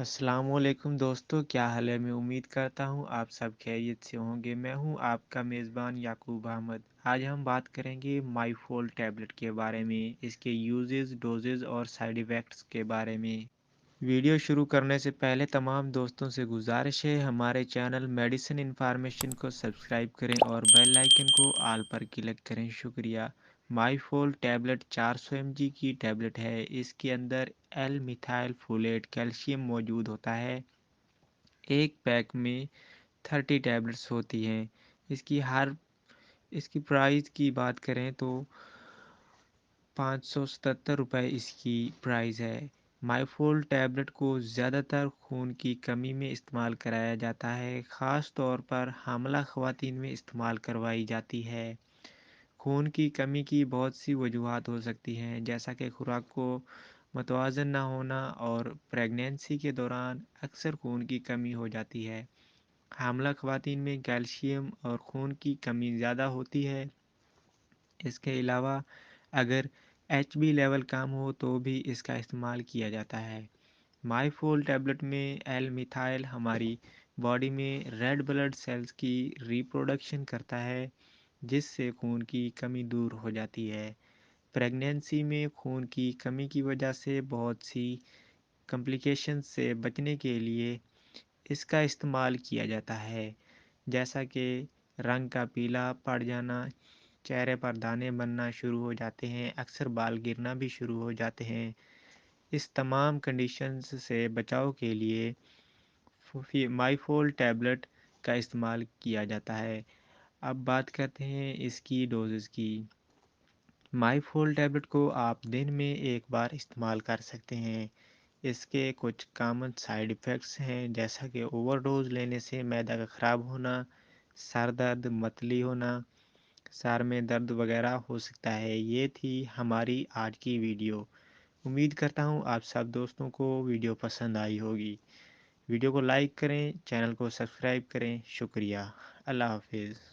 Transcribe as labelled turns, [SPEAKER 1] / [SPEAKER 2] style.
[SPEAKER 1] السلام علیکم دوستو، کیا حال ہے؟ میں امید کرتا ہوں آپ سب خیریت سے ہوں گے۔ میں ہوں آپ کا میزبان یعقوب احمد۔ آج ہم بات کریں گے مائی فول ٹیبلٹ کے بارے میں، اس کے یوزز، ڈوزز اور سائیڈ ایفیکٹس کے بارے میں۔ ویڈیو شروع کرنے سے پہلے تمام دوستوں سے گزارش ہے ہمارے چینل میڈیسن انفارمیشن کو سبسکرائب کریں اور بیل آئیکن کو آل پر کلک کریں۔ شکریہ۔ مائی فول ٹیبلٹ 400 mg کی ٹیبلٹ ہے۔ اس کے اندر ایل میتھائل فولیٹ کیلشیم موجود ہوتا ہے۔ ایک پیک میں 30 ٹیبلٹس ہوتی ہیں۔ اس کی پرائز کی بات کریں تو 577 روپے اس کی پرائز ہے۔ مائی فول ٹیبلٹ کو زیادہ تر خون کی کمی میں استعمال کرایا جاتا ہے، خاص طور پر حاملہ خواتین میں استعمال کروائی جاتی ہے۔ خون کی کمی کی بہت سی وجوہات ہو سکتی ہیں، جیسا کہ خوراک کو متوازن نہ ہونا اور پریگنینسی کے دوران اکثر خون کی کمی ہو جاتی ہے۔ حاملہ خواتین میں کیلشیم اور خون کی کمی زیادہ ہوتی ہے۔ اس کے علاوہ اگر ایچ بی لیول کم ہو تو بھی اس کا استعمال کیا جاتا ہے۔ مائی فول ٹیبلٹ میں ایل میتھائل ہماری باڈی میں ریڈ بلڈ سیلز کی ری کرتا ہے، جس سے خون کی کمی دور ہو جاتی ہے۔ پریگنینسی میں خون کی کمی کی وجہ سے بہت سی کمپلیکیشنز سے بچنے کے لیے اس کا استعمال کیا جاتا ہے، جیسا کہ رنگ کا پیلا پڑ جانا، چہرے پر دانے بننا شروع ہو جاتے ہیں، اکثر بال گرنا بھی شروع ہو جاتے ہیں۔ اس تمام کنڈیشنز سے بچاؤ کے لیے مائی فول ٹیبلٹ کا استعمال کیا جاتا ہے۔ اب بات کرتے ہیں اس کی ڈوزز کی۔ مائی فول ٹیبلٹ کو آپ دن میں ایک بار استعمال کر سکتے ہیں۔ اس کے کچھ کامن سائیڈ ایفیکٹس ہیں، جیسا کہ اوور ڈوز لینے سے معدہ کا خراب ہونا، سر درد، متلی ہونا، سر میں درد وغیرہ ہو سکتا ہے۔ یہ تھی ہماری آج کی ویڈیو۔ امید کرتا ہوں آپ سب دوستوں کو ویڈیو پسند آئی ہوگی۔ ویڈیو کو لائک کریں، چینل کو سبسکرائب کریں۔ شکریہ۔ اللہ حافظ۔